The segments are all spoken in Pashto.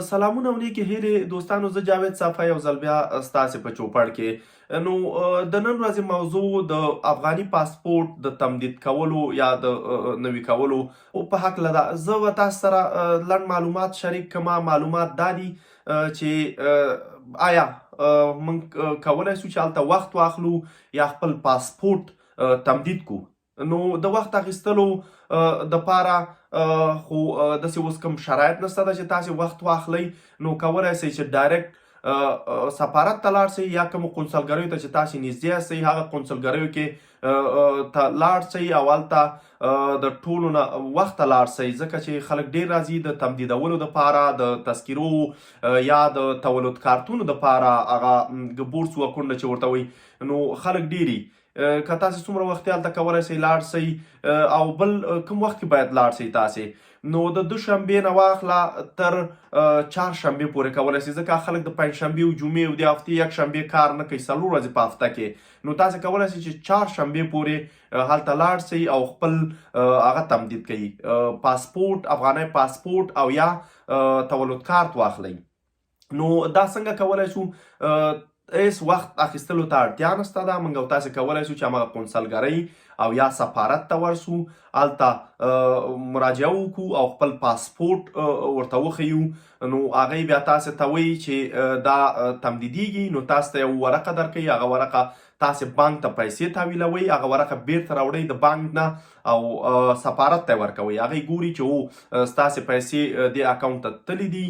سلامونه او نیکې هیلې دوستانو، زه جاوید صافی یو ځل بیا ستاسې په چوپړ کې. نو د نن ورځې موضوع د افغاني پاسپورت د تمدید کولو یا د نوي کولو په هکله ده. زه به تاسو سره لنډ معلومات شریک کړم. معلومات دا دي چې آیا موږ کولی شو چې هلته وخت واخلو یا خپل پاسپورت تمدید کړو. نو د وخت اخیستلو دپاره خو داسې اوس کوم شرایط نشته ده چې تاسې وخت واخلئ. نو کولی شئ چې ډایرکټ سفارت ته لاړ شئ یا کومو قونسلګریو ته چې تاسې نږدې یاستئ هغه قونسلګریو کې ته لاړ شئ او هلته د ټولو نه وخته لاړ شئ، ځکه چې خلک ډېر راځي د تمدیدولو دپاره، د تذکرو یا د تولد کارتونو دپاره، هغه بورس وکونډه چې ورته وایي، نو خلک ډېر وي. که تاسې څومره وختي هلته کولی شئ لاړ شئ، او بل کوم وخت کې باید لاړ شئ تاسې، نو د دوشنبې نه واخله تر چهارشنبې پورې کولی شئ، ځکه خلک د پنجشنبې او جمعې او د هفتې یکشنبې کار نه کوي 4 ورځې په هفته کې. نو تاسې کولی شئ چې چهارشنبې پورې هلته لاړ شئ او خپل هغه تمدید کوي، پاسپورت، افغاني پاسپورت او یا تولد کارت واخلئ. نو دا څنګه کولی شو؟ هیڅ وخت اخیستلو ته اړتیا نشته ده. موږ او تاسې کولی شو چې هماغه قونسلګرۍ او یا سفارت ته ورسو، هلته مراجعه وکړو او خپل پاسپورت ورته وښیو. نو هغوی بیا تاسې ته وایي چې دا تمدیدیږي، نو تاسو ته یو ورقه درکوي. هغه ورقه تاسې بانک ته پیسې تحویلوئ، هغه ورقه بیرته راوړئ د بانک نه او سفارت ته یې ورکوئ. هغوی ګوري چې ستاسې پیسې دې اکاونټ ته تللي دي،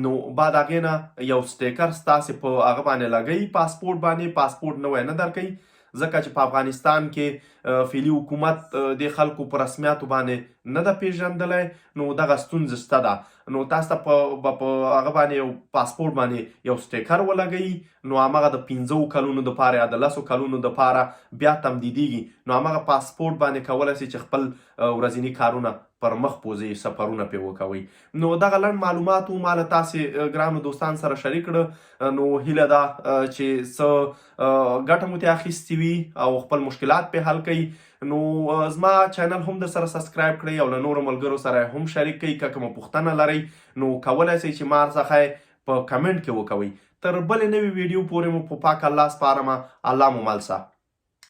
نو بعد هغې نه یو سټیکر ستاسې په هغه باندې لګوي، پاسپورت باندې. پاسپورت نوی نه درکوي، ځکه چې په افغانستان کې فعلي حکومت د خلکو په رسمیاتو باندې نه ده پیژندلی، نو دغه ستونزه شته ده. نو تاسو ته په هغه باندې یو پاسپورت باندې یو سټیکر ولګوي، نو هماغه د 15 کلونو دپاره یا د 10 کلونو دپاره بیا تمدیدیږي. نو هماغه پاسپورت باندې کولی شئ چې خپل ورځني کارونه پر مخ بوځئ، سفرونه پرې وکوئ. نو دغه لنډ معلومات و ما له تاسې ګرانو دوستانو سره شریک کړه. نو هیله ده چې څه ګټه مو ترې اخیستې وي او خپل مشکلات پرې حل کوئ. نو زما چینل هم در سره سبسکرایب کړئ او له نورو ملګرو سره هم شریک کړئ. که کومه پوښتنه لرئ نو کولی شئ چې ما څخه په کمنټ کې وکوئ. تر بلې نوې ویډیو پورې مو په پاک الله سپارمه. الله مو مل شه.